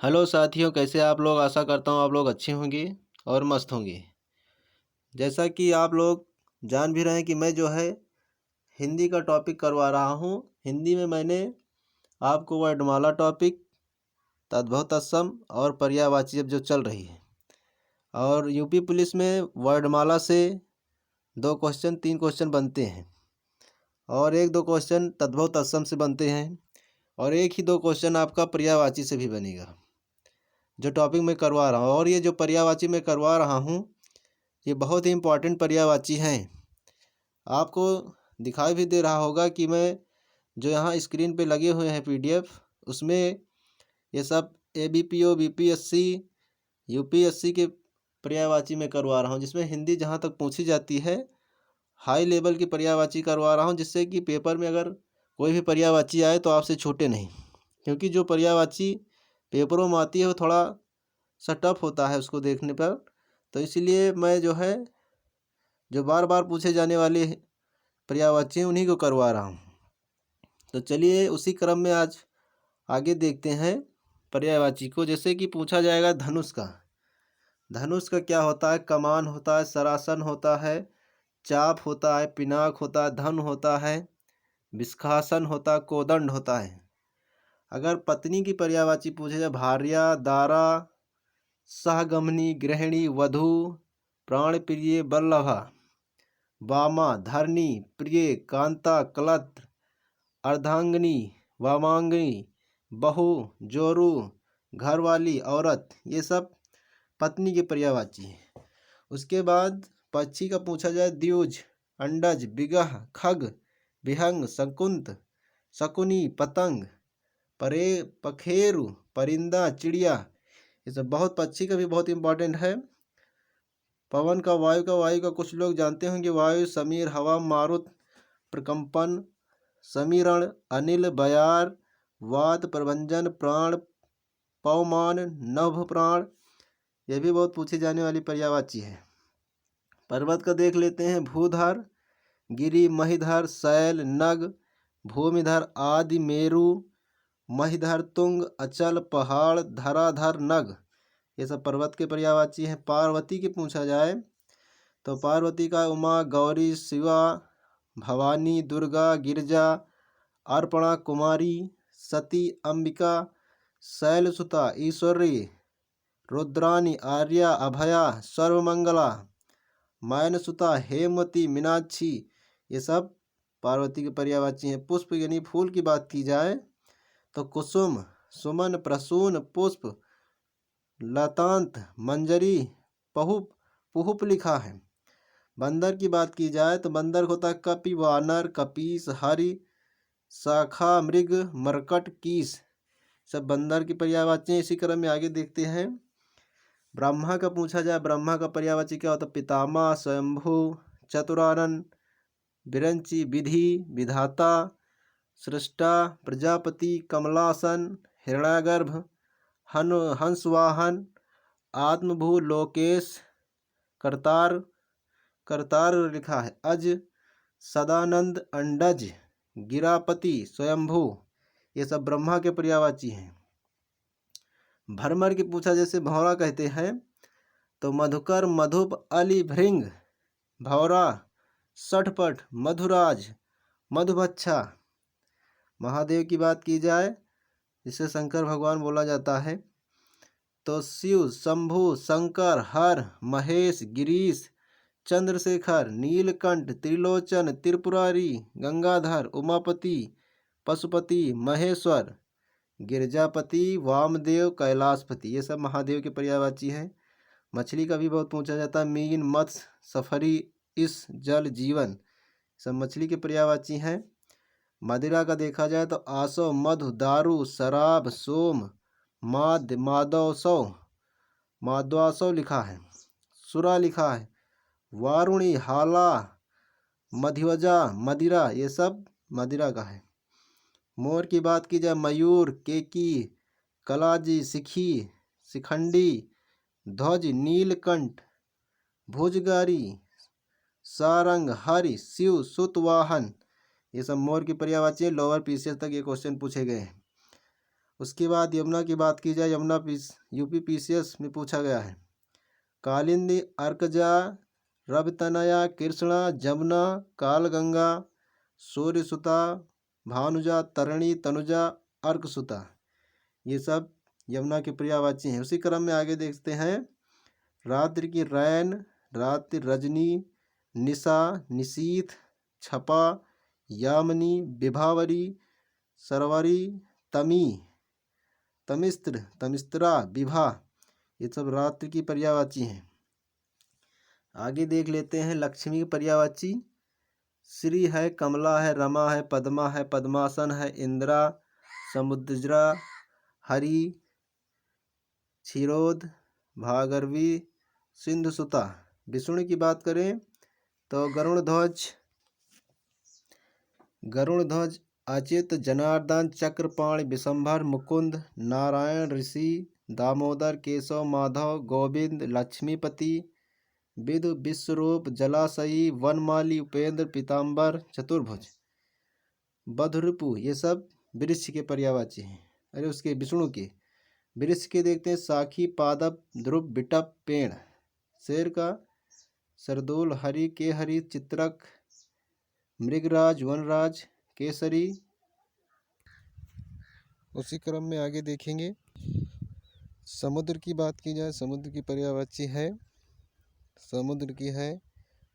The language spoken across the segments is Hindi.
हेलो साथियों, कैसे आप लोग। आशा करता हूँ आप लोग अच्छे होंगे और मस्त होंगे। जैसा कि आप लोग जान भी रहे हैं कि मैं जो है हिंदी का टॉपिक करवा रहा हूँ। हिंदी में मैंने आपको वर्णमाला टॉपिक, तद्भव तत्सम और पर्यायवाची अब जो चल रही है, और यूपी पुलिस में वर्णमाला से 2 क्वेश्चन 3 क्वेश्चन बनते हैं और 1-2 क्वेश्चन तद्भव तत्सम से बनते हैं और 1 ही 2 क्वेश्चन आपका पर्यायवाची से भी बनेगा, जो टॉपिक मैं करवा रहा हूँ। और ये जो पर्यायवाची मैं करवा रहा हूँ ये बहुत ही इम्पोर्टेंट पर्यायवाची हैं। आपको दिखाई भी दे रहा होगा कि मैं जो यहाँ स्क्रीन पे लगे हुए हैं पीडीएफ, उसमें ये सब एबीपीओ, बीपीएससी, यूपीएससी के पर्यायवाची में करवा रहा हूँ, जिसमें हिंदी जहाँ तक पूछी जाती है हाई लेवल की पर्यायवाची करवा रहा हूँ, जिससे कि पेपर में अगर कोई भी पर्यायवाची आए तो आपसे छूटे नहीं। क्योंकि जो पर्यायवाची पेपरों में आती है वो थोड़ा सा टफ होता है उसको देखने पर, तो इसलिए मैं जो है जो बार बार पूछे जाने वाले पर्यायवाची हैं उन्हीं को करवा रहा हूँ। तो चलिए उसी क्रम में आज आगे देखते हैं पर्यायवाची को। जैसे कि पूछा जाएगा धनुष का। धनुष का क्या होता है? कमान होता है, सरासन होता है, चाप होता है, पिनाक होता है, धन होता है, विष्खासन होता है, कोदंड होता है। अगर पत्नी की पर्यायवाची पूछे जाए, भार्या, दारा, सहगमनी, गृहिणी, वधू, प्राणप्रिय, वल्लभा, वामा, धरणी, प्रिय, कांता, कलत्र, अर्धांगिनी, वामांगिनी, बहू, जोरू, घरवाली, औरत, ये सब पत्नी की पर्यायवाची है। उसके बाद पक्षी का पूछा जाए, द्विज, अंडज, बिगह, खग, विहंग, शकुंत, शकुनी, पतंग, परे, पखेरु, परिंदा, चिड़िया, ये सब बहुत पक्षी का भी बहुत इंपॉर्टेंट है। पवन का, वायु का कुछ लोग जानते होंगे, वायु, समीर, हवा, मारुत, प्रकंपन, समीरण, अनिल, बयार, वात, प्रभंजन, प्राण, पवमान, नभ प्राण, यह भी बहुत पूछी जाने वाली पर्यायवाची है। पर्वत का देख लेते हैं, भूधर, गिरि, महीधर, शैल, नग, भूमिधर, आदि, मेरु, महीधर, तुंग, अचल, पहाड़, धराधर, नग, ये सब पर्वत के पर्यायवाची हैं। पार्वती की पूछा जाए तो पार्वती का उमा, गौरी, शिवा, भवानी, दुर्गा, गिरजा, अर्पणा, कुमारी, सती, अंबिका, शैलसुता, ईश्वरी, रुद्रानी, आर्या, अभया, सर्वमंगला, मैनसुता, हेमवती, मीनाक्षी, ये सब पार्वती के पर्यायवाची हैं। पुष्प यानी फूल की बात की जाए तो कुसुम, सुमन, प्रसून, पुष्प, लतांत, मंजरी, पहुप, पुहुप लिखा है। बंदर की बात की जाए तो बंदर होता है कपि, वानर, कपीस, हरि, शाखा, मृग, मरकट, कीस, सब बंदर की पर्यायवाची। इसी क्रम में आगे देखते हैं। ब्रह्मा का पूछा जाए, ब्रह्मा का पर्यायवाची क्या होता है? पितामह, स्वयंभू, चतुरानन, विरंची, विधि, विधाता, सृष्टा, प्रजापति, कमलासन, हिरण्यागर्भ, हंसवाहन, आत्मभू, लोकेश, करतार, करतार लिखा है, अज, सदानंद, अंडज, गिरापति, स्वयंभू, ये सब ब्रह्मा के पर्यायवाची हैं। भरमर की पूछा जैसे भौरा कहते हैं तो मधुकर, मधुप, अली, भृंग, भौरा, सठपट, मधुराज, मधुबच्छा। महादेव की बात की जाए जिसे शंकर भगवान बोला जाता है तो शिव, शंभु, शंकर, हर, महेश, गिरीश, चंद्रशेखर, नीलकंठ, त्रिलोचन, त्रिपुरारी, गंगाधर, उमापति, पशुपति, महेश्वर, गिरजापति, वामदेव, कैलाशपति, ये सब महादेव के पर्यायवाची हैं। मछली का भी बहुत पूछा जाता है, मीन, मत्स्य, सफरी, इस, जल, जीवन, सब मछली के पर्यायवाची हैं। मदिरा का देखा जाए तो आसव, मधु, दारू, शराब, सोम, माद्य, मादवसव, माद्वासव लिखा है, सुरा लिखा है, वारुणी, हाला, मधिवजा, मदिरा, ये सब मदिरा का है। मोर की बात की जाए, मयूर, केकी, कलाजी, सिखी, शिखंडी, ध्वज, नीलकंठ, भुजगारी, सारंग, हरि, शिव, सुतवाहन, ये सब मोर की पर्यायवाची है। लोअर पीसीएस तक ये क्वेश्चन पूछे गए हैं। उसके बाद यमुना की बात की जाए, यमुना यूपी पीसीएस में पूछा गया है। कालिंदी, अर्कजा, रवितनया, कृष्णा, जमुना, कालगंगा, सूर्यसुता, भानुजा, तरणी, तनुजा, अर्कसुता, ये सब यमुना के पर्यायवाची हैं। उसी क्रम में आगे देखते हैं। रात्रि की रैन, रात्रि, रजनी, निशा, निशीथ, छपा, यामिनी, विभावरी, सरवरी, तमी, तमिस्त्र, तमिस्त्रा, विभा, ये सब रात्रि की पर्यायवाची हैं। आगे देख लेते हैं लक्ष्मी की पर्यायवाची। श्री है, कमला है, रमा है, पद्मा है, पद्मासन है, इंदिरा, समुद्रा, हरि, क्षीरोद, भागर्वी, सिंधुसुता। विष्णु की बात करें तो गरुणध्वज, अच्युत, जनार्दन, चक्रपाणि, विशंभर, मुकुंद, नारायण, ऋषि, दामोदर, केशव, माधव, गोविंद, लक्ष्मीपति, विदु, विश्वरूप, जलाशयी, वनमाली, उपेंद्र, पीताम्बर, चतुर्भुज, बधरिपु, ये सब वृक्ष के पर्यायवाची हैं। अरे उसके विष्णु के वृक्ष के देखते हैं। साखी, पादप, ध्रुव, बिटप, पेड़। शेर का सरदूल, हरि, केहरि, चित्रक, मृगराज, वनराज, केसरी। उसी क्रम में आगे देखेंगे। समुद्र की बात की जाए, समुद्र की पर्यायवाची है, समुद्र की है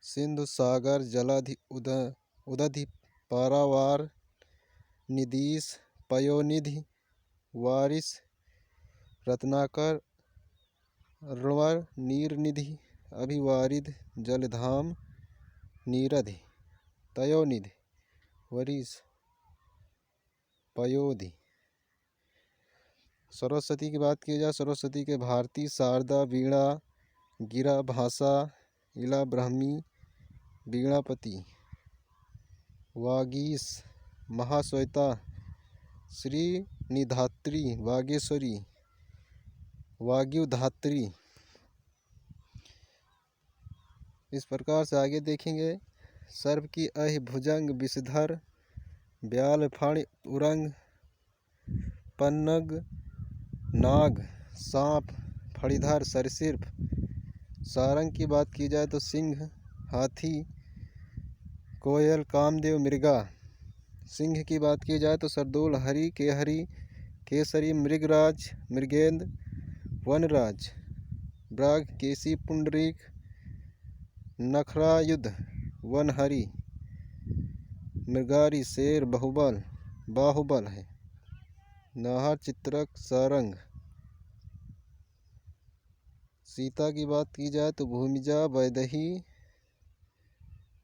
सिंधु, सागर, जलाधि, उदधि, पारावार, निधीश, पयोनिधि, वारिस, रत्नाकर, रुणवर, नीरनिधि, अभिवारिध, जलधाम, नीरधि, तयोनिधि, वरिस, पयोधि। सरस्वती की बात की जाए, सरस्वती के भारती, शारदा, वीणा, गिरा, भाषा, इला, ब्राह्मी, वीणापति, वागीश, महाश्वेता, श्री निधात्री, वागेश्वरी, वाग्युधात्री। इस प्रकार से आगे देखेंगे। सर्प की अहि, भुजंग, विषधर, ब्याल, फण, उरंग, पन्नग, नाग, सांप, फणीधर, सरीसृप। सारंग की बात की जाए तो सिंह, हाथी, कोयल, कामदेव, मृगा। सिंह की बात की जाए तो सरदूल, हरि, केहरि, केसरी, मृगराज, मृगेंद्र, वनराज, ब्राग, केसी, पुंडरीक, नखरायुध, वनहरि, मृगारी, शेर, बाहुबल है, नाहर, चित्रक, सारंग। सीता की बात की जाए तो भूमिजा, वैदेही,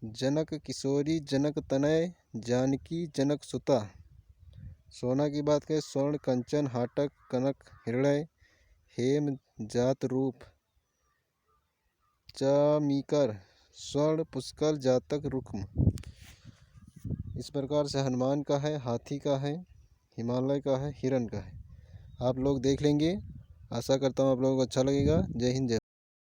जनक, किशोरी, जनक तनय, जानकी, जनक सुता। सोना की बात करें, स्वर्ण, कंचन, हाटक, कनक, हृदय, हेम, जात, रूप, चामीकर, स्वर्ण, पुष्कर, जातक, रुक्म। इस प्रकार से हनुमान का है, हाथी का है, हिमालय का है, हिरण का है। आप लोग देख लेंगे। आशा करता हूँ आप लोगों को अच्छा लगेगा। जय हिंद, जय।